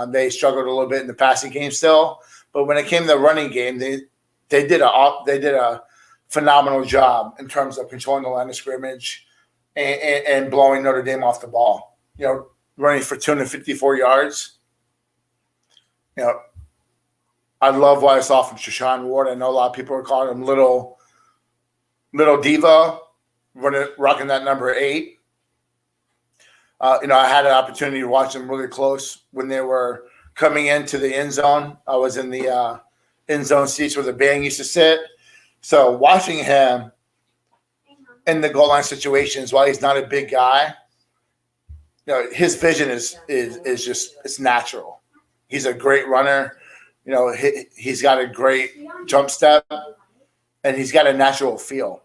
They struggled a little bit in the passing game still. But when it came to the running game, they did a phenomenal job in terms of controlling the line of scrimmage and blowing Notre Dame off the ball. Running for 254 yards. I love what I saw from Treshaun Ward. I know a lot of people are calling him little diva, rocking that number 8. I had an opportunity to watch them really close when they were coming into the end zone. I was in the end zone seats where the band used to sit. So watching him in the goal line situations, while he's not a big guy, his vision is just it's natural. He's a great runner. He's got a great jump step, and he's got a natural feel.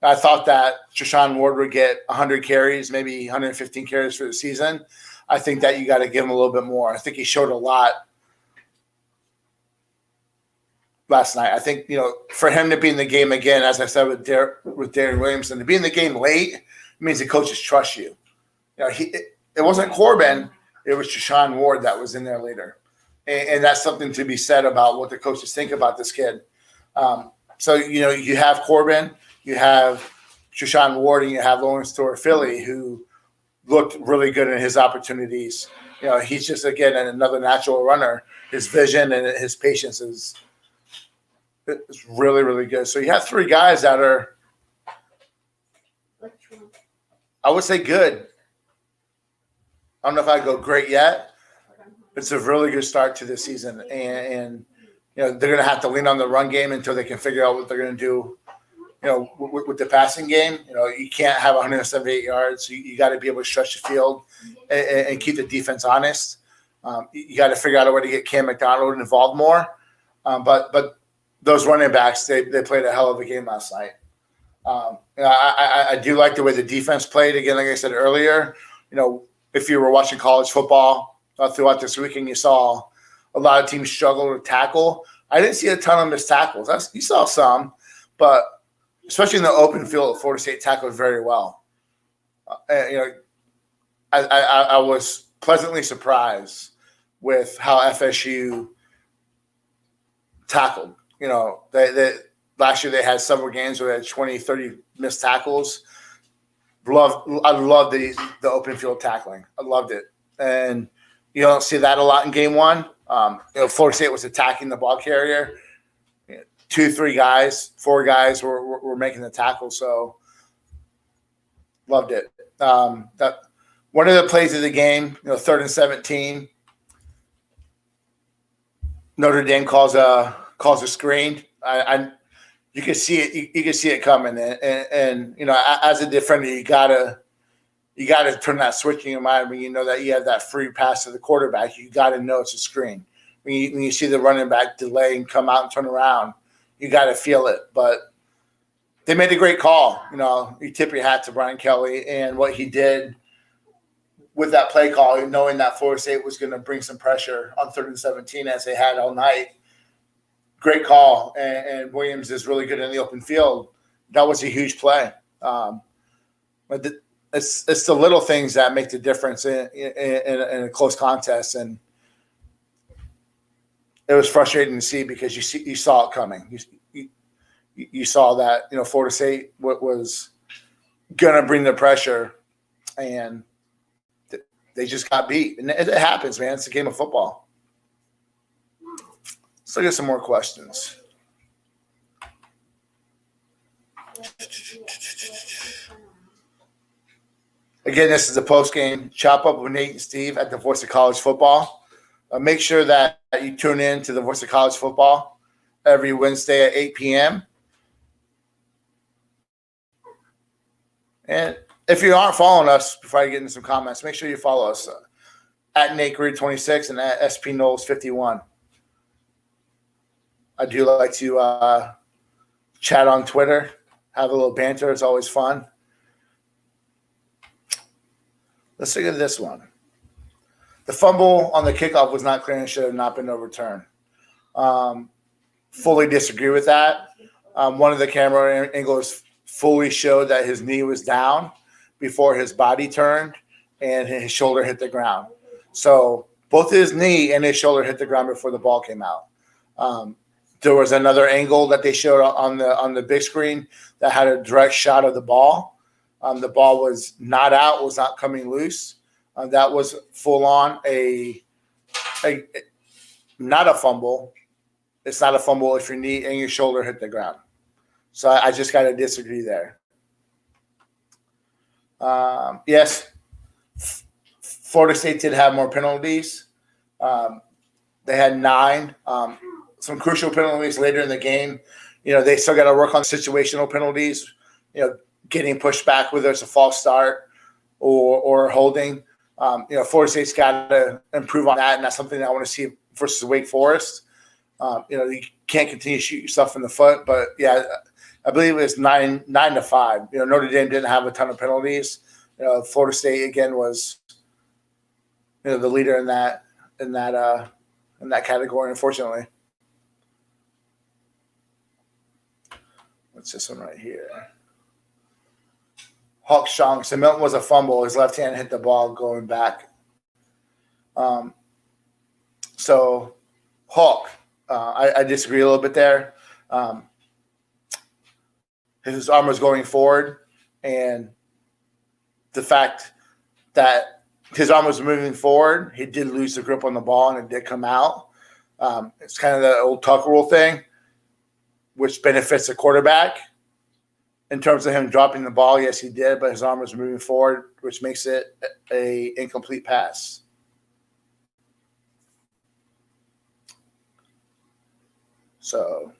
I thought that Treshaun Ward would get 100 carries, maybe 115 carries for the season. I think that you got to give him a little bit more. I think he showed a lot last night. I think, for him to be in the game again, as I said with Darien Williamson, to be in the game late means the coaches trust you. It wasn't Corbin, it was Treshaun Ward that was in there later. And that's something to be said about what the coaches think about this kid. So, you have Corbin, you have Treshaun Ward, and you have Lawrence Philly, who looked really good in his opportunities. He's just, again, another natural runner. His vision and his patience is really, really good. So you have three guys that are, I would say, good. I don't know if I'd go great yet. It's a really good start to the season. And they're going to have to lean on the run game until they can figure out what they're going to do, with the passing game. You can't have 178 yards. You got to be able to stretch the field and keep the defense honest. You got to figure out a way to get Cam McDonald involved more. But those running backs, they played a hell of a game last night. I do like the way the defense played. Again, like I said earlier, if you were watching college football throughout this weekend, you saw a lot of teams struggle to tackle. I didn't see a ton of missed tackles. You saw some, but especially in the open field, Florida State tackled very well. I was pleasantly surprised with how FSU tackled. They last year they had several games where they had 20, 30 missed tackles. I love the open field tackling. I loved it. And you don't see that a lot in game one. Florida State was attacking the ball carrier. 2, 3 guys, 4 guys were making the tackle. So loved it. That one of the plays of the game, 3rd and 17. Notre Dame calls a screen. You can see it. You can see it coming, and as a defender, you gotta turn that switch in your mind when you know that you have that free pass to the quarterback. You got to know it's a screen. When you see the running back delay and come out and turn around, you got to feel it. But they made a great call. You tip your hat to Brian Kelly and what he did with that play call, knowing that Florida State was going to bring some pressure on 3rd and 17 as they had all night. Great call, and Williams is really good in the open field. That was a huge play. But it's the little things that make the difference in a close contest, and it was frustrating to see because you saw it coming. You saw that Florida State was gonna bring the pressure, and they just got beat. And it happens, man. It's a game of football. Let's look at some more questions. Again, this is a post-game chop up with Nate and Steve at the Voice of College Football. Make sure that you tune in to the Voice of College Football every Wednesday at 8 p.m. And if you aren't following us, before I get into some comments, make sure you follow us at NateGreed26 and at SPKnowles51. I do like to chat on Twitter, have a little banter. It's always fun. Let's look at this one. The fumble on the kickoff was not clear and should have not been overturned. Fully disagree with that. One of the camera angles fully showed that his knee was down before his body turned and his shoulder hit the ground. So both his knee and his shoulder hit the ground before the ball came out. There was another angle that they showed on the big screen that had a direct shot of the ball. The ball was not out, was not coming loose. That was full on not a fumble. It's not a fumble if your knee and your shoulder hit the ground. So I just got to disagree there. Yes, Florida State did have more penalties. They had 9. Some crucial penalties later in the game. They still got to work on situational penalties, getting pushed back, whether it's a false start or holding. Florida State's got to improve on that, and that's something that I want to see versus Wake Forest. You can't continue to shoot yourself in the foot, but yeah, I believe it was 9-5. Notre Dame didn't have a ton of penalties. Florida State again was, the leader in that category, unfortunately. What's this one right here? Hawk Strong. So Milton was a fumble. His left hand hit the ball going back. So Hawk, I disagree a little bit there. His arm was going forward, and the fact that his arm was moving forward, he did lose the grip on the ball, and it did come out. It's kind of the old Tucker rule thing, which benefits the quarterback. In terms of him dropping the ball, yes, he did, but his arm was moving forward, which makes it a incomplete pass. So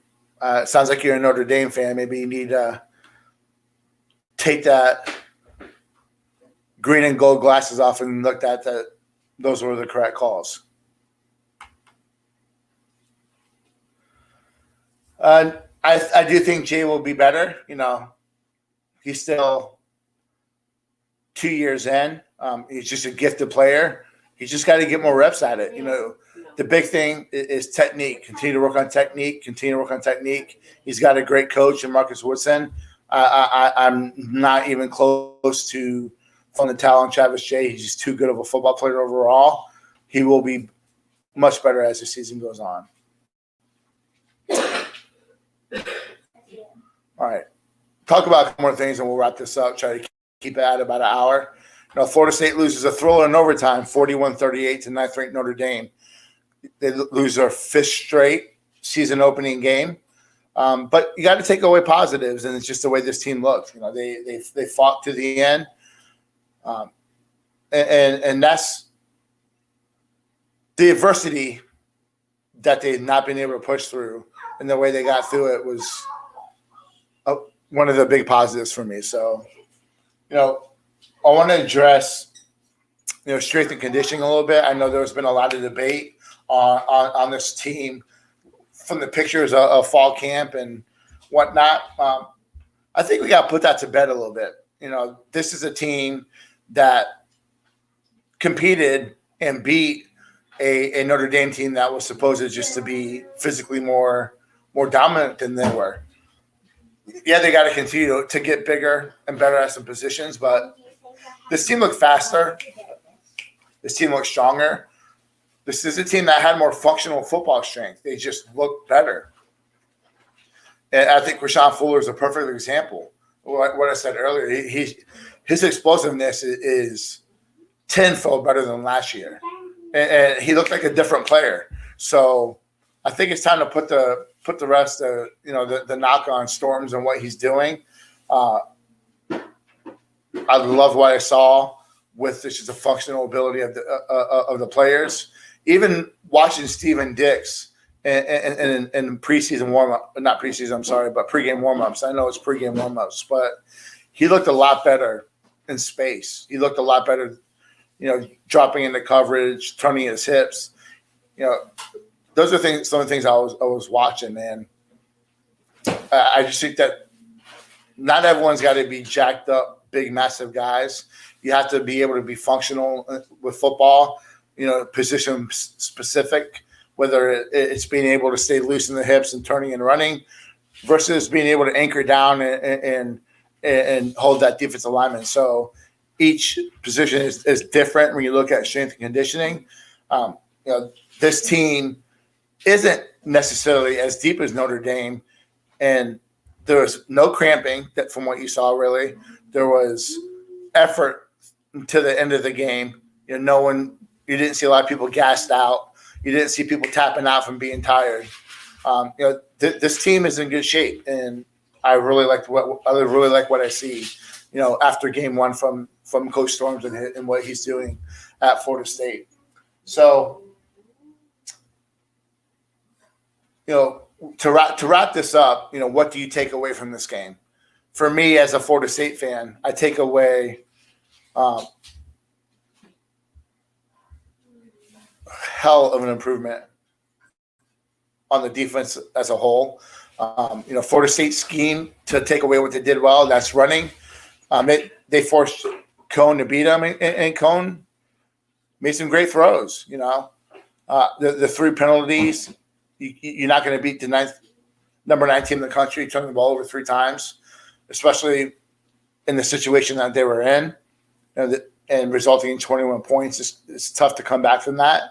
it sounds like you're a Notre Dame fan. Maybe you need to take that green and gold glasses off and looked at that. Those were the correct calls. I do think Jay will be better. He's still 2 years in. He's just a gifted player. He's just got to get more reps at it. The big thing is technique. Continue to work on technique. He's got a great coach in Marcus Woodson. I'm not even close to throwing the towel on Travis Jay. He's just too good of a football player overall. He will be much better as the season goes on. All right. Talk about a couple more things, and we'll wrap this up. Try to keep it at about an hour. Florida State loses a thriller in overtime, 41-38 to 9th-ranked Notre Dame. They lose their 5th straight season opening game. But you got to take away positives, and it's just the way this team looked. They fought to the end, and that's the adversity that they've not been able to push through, and the way they got through it was one of the big positives for me. So, I want to address, strength and conditioning a little bit. I know there's been a lot of debate on this team from the pictures of fall camp and whatnot. I think we got to put that to bed a little bit. This is a team that competed and beat a Notre Dame team that was supposed just to be physically more dominant than they were. Yeah, they got to continue to get bigger and better at some positions, but this team looked faster. This team looked stronger. This is a team that had more functional football strength. They just looked better. And I think Rashawn Fuller is a perfect example. What I said earlier, his explosiveness is tenfold better than last year. And he looked like a different player. So I think it's time to put the rest of the knock on Storms and what he's doing. I love what I saw with this is the functional ability of the players. Even watching Steven Dix in preseason warm-up, not preseason, I'm sorry, but pregame warm-ups. I know it's pregame warm-ups, but he looked a lot better in space. He looked a lot better, dropping into coverage, turning his hips. Those are some of the things I was watching, man. I just think that not everyone's got to be jacked up, big, massive guys. You have to be able to be functional with football, position specific, whether it's being able to stay loose in the hips and turning and running versus being able to anchor down and hold that defensive lineman. So each position is different when you look at strength and conditioning. This team isn't necessarily as deep as Notre Dame, and there was no cramping that from what you saw, really. There was effort to the end of the game. You didn't see a lot of people gassed out. You didn't see people tapping out from being tired. This team is in good shape, and I really like what I see. After game one from Coach Storms and what he's doing at Florida State. So, to wrap this up, what do you take away from this game? For me, as a Florida State fan, I take away hell of an improvement on the defense as a whole. Florida State's scheme to take away what they did well, that's running. They forced Cone to beat them, and Cone made some great throws. The 3 penalties, you're not going to beat the number 9 team in the country turning the ball over 3 times, especially in the situation that they were in, and resulting in 21 points. It's tough to come back from that.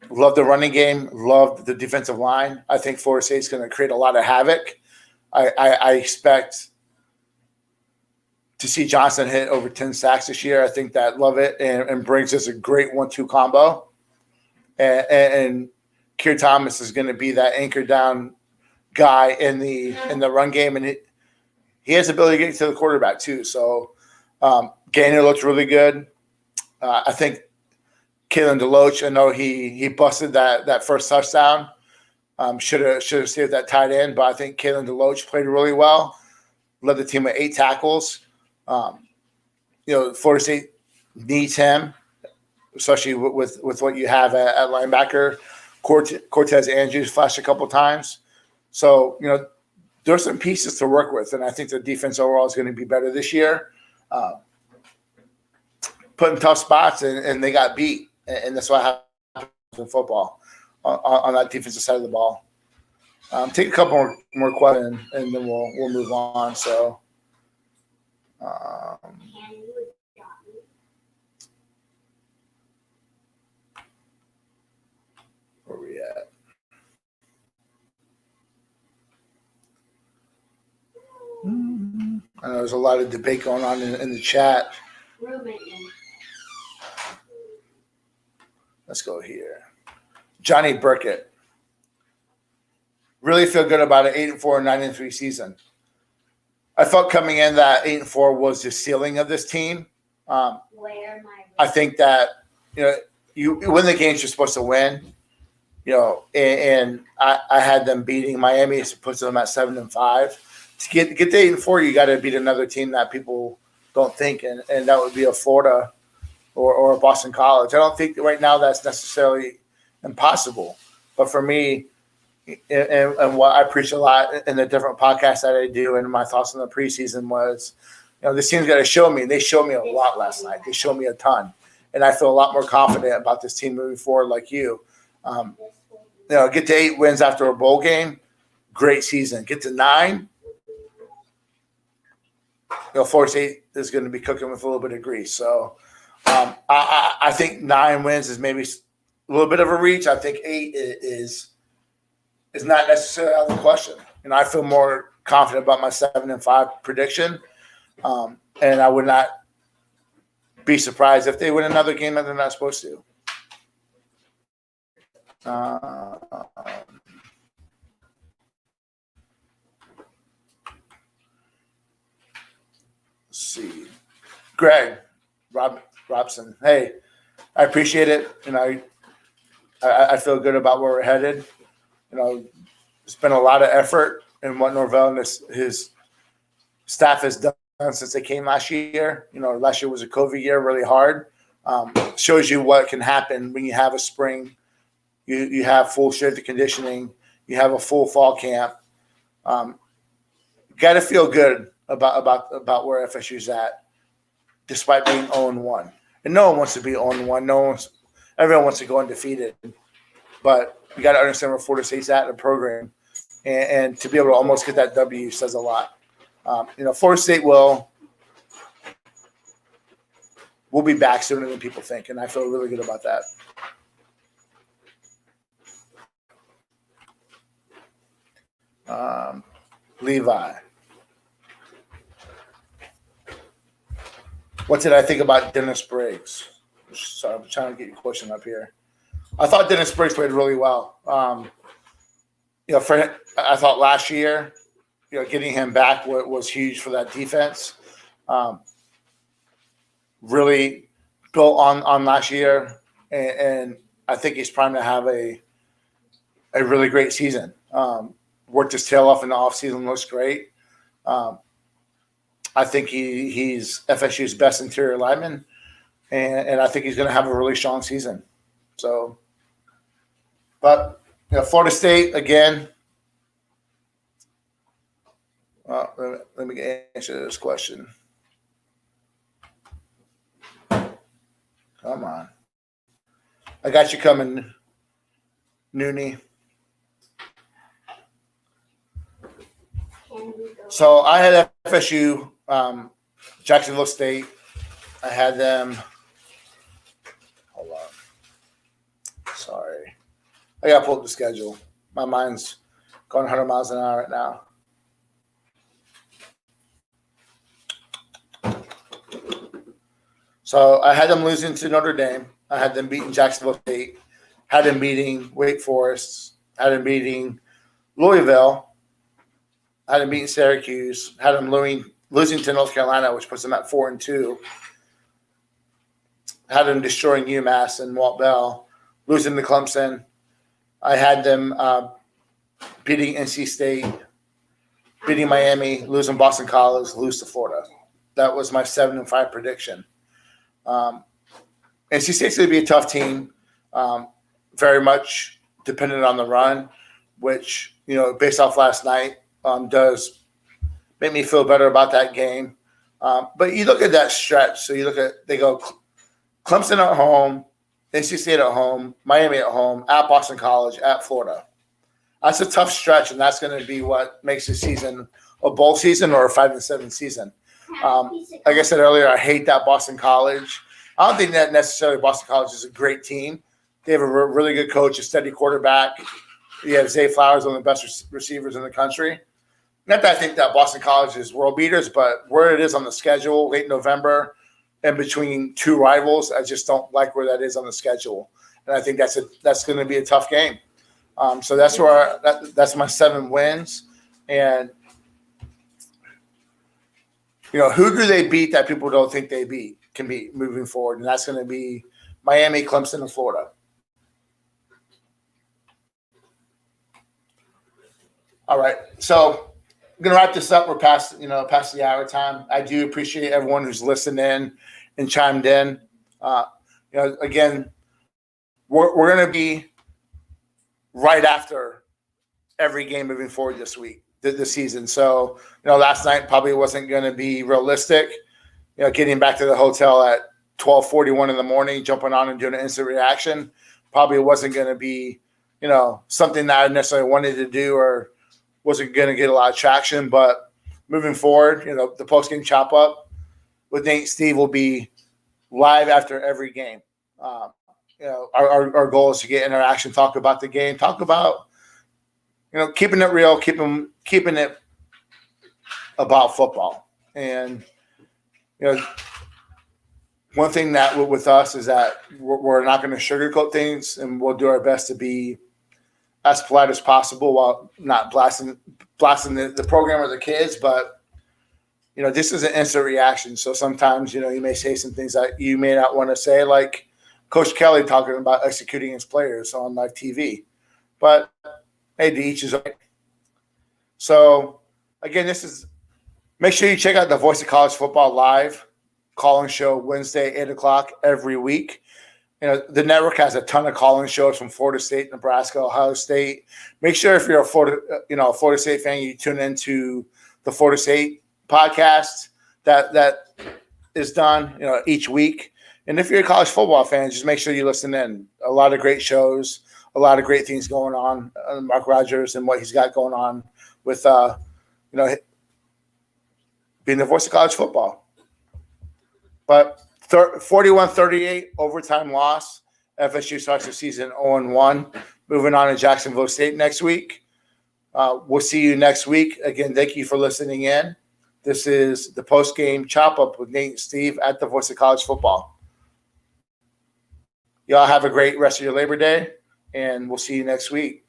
Love the running game. Love the defensive line. I think Florida State's going to create a lot of havoc. I expect to see Johnson hit over 10 sacks this year. I think that love it and brings us a great 1-2 combo. And Keir Thomas is going to be that anchor down guy in the run game, and he has the ability to get to the quarterback too. So Gainer looks really good. I think Kalen DeLoach, I know he busted that first touchdown. Should have saved that tight end, but I think Kalen DeLoach played really well. Led the team with 8 tackles. Florida State needs him, especially with what you have at linebacker. Cortez Andrews flashed a couple times. So, there's some pieces to work with, and I think the defense overall is going to be better this year. Put in tough spots, and they got beat. And that's what happens in football on that defensive side of the ball. Take a couple more questions, and then we'll move on. So, where are we at? I know there's a lot of debate going on in the chat. Let's go here. Johnny Burkett. Really feel good about an 8-4, 9-3 season. I felt coming in that 8-4 was the ceiling of this team. I think that you win the games you're supposed to win. And I had them beating Miami, so puts them at 7-5. To get to 8-4, you got to beat another team that people don't think, and that would be a Florida or a Boston College. I don't think right now that's necessarily impossible. But for me, and what I preach a lot in the different podcasts that I do, and my thoughts on the preseason was, this team's got to show me. They showed me a lot last night. They showed me a ton, and I feel a lot more confident about this team moving forward. Like you, get to 8 wins after a bowl game, great season. Get to 9. Florida State is going to be cooking with a little bit of grease. So I think 9 wins is maybe a little bit of a reach. I think 8 is not necessarily out of the question. I feel more confident about my 7-5 prediction. And I would not be surprised if they win another game that they're not supposed to. Let's see. Greg Robson. Hey, I appreciate it. I feel good about where we're headed. It's been a lot of effort in what Norvell and his staff has done since they came last year. Last year was a COVID year, really hard. Shows you what can happen when you have a spring. You have full strength conditioning. You have a full fall camp. Got to feel good about where FSU's at, despite being 0-1. And no one wants to be 0-1. Everyone wants to go undefeated. But you got to understand where Florida State's at in the program. And to be able to almost get that W says a lot. Florida State will be back sooner than people think, and I feel really good about that. Levi. What did I think about Dennis Briggs? Sorry, I'm trying to get your question up here. I thought Dennis Briggs played really well. I thought last year, getting him back was huge for that defense. Really built on last year, and I think he's primed to have a really great season. Worked his tail off in the offseason, looks great. I think he's FSU's best interior lineman. and I think he's going to have a really strong season. So, but Florida State again. Let me answer this question. Come on. I got you coming, Noonie. So I had FSU, Jacksonville State. I had them. Hold on. Sorry. I got to pull up the schedule. My mind's going 100 miles an hour right now. So I had them losing to Notre Dame. I had them beating Jacksonville State. Had them beating Wake Forest. Had them beating Louisville. Had them beating Syracuse. Had them losing to North Carolina, which puts them at 4-2. Had them destroying UMass and Walt Bell. Losing to Clemson. I had them beating NC State. Beating Miami. Losing Boston College. Lose to Florida. That was my 7-5 prediction. NC State's going to be a tough team, very much dependent on the run, which, based off last night, does make me feel better about that game. But you look at that stretch. So they go Clemson at home, NC State at home, Miami at home, at Boston College, at Florida. That's a tough stretch, and that's going to be what makes the season a bowl season or a 5-7 season. Like I said earlier, I hate that Boston College. I don't think that necessarily Boston College is a great team. They have a really good coach, a steady quarterback. You have Zay Flowers, one of the best receivers in the country. Not that I think that Boston College is world beaters, but where it is on the schedule, late November, and between two rivals, I just don't like where that is on the schedule. And I think that's going to be a tough game. So that's where that's my 7 wins. And who do they beat that people don't think they can beat moving forward? And that's going to be Miami, Clemson, and Florida. All right. So I'm going to wrap this up. We're past the hour time. I do appreciate everyone who's listened in and chimed in. Again, we're going to be right after every game moving forward this week. The season. So, last night probably wasn't going to be realistic. Getting back to the hotel at 12:41 in the morning, jumping on and doing an instant reaction probably wasn't going to be, something that I necessarily wanted to do or wasn't going to get a lot of traction. But moving forward, the post-game chop up with Nate and Steve will be live after every game. Our goal is to get interaction, talk about the game, talk about keeping it real, keeping it about football. And, one thing that with us is that we're not going to sugarcoat things, and we'll do our best to be as polite as possible while not blasting the program or the kids. But, this is an instant reaction. So sometimes, you may say some things that you may not want to say, like Coach Kelly talking about executing his players on live TV. But hey, to each his own. So, again, make sure you check out the Voice of College Football live call-in show Wednesday, 8 o'clock every week. The network has a ton of call-in shows from Florida State, Nebraska, Ohio State. Make sure if you're a Florida State fan, you tune into the Florida State podcast that is done, each week. And if you're a college football fan, just make sure you listen in. A lot of great shows. A lot of great things going on. Mark Rogers and what he's got going on with, being the voice of college football. But 41-38 overtime loss. FSU starts the season 0-1. Moving on to Jacksonville State next week. We'll see you next week. Again, thank you for listening in. This is the post-game chop-up with Nate and Steve at the Voice of College Football. Y'all have a great rest of your Labor Day, and we'll see you next week.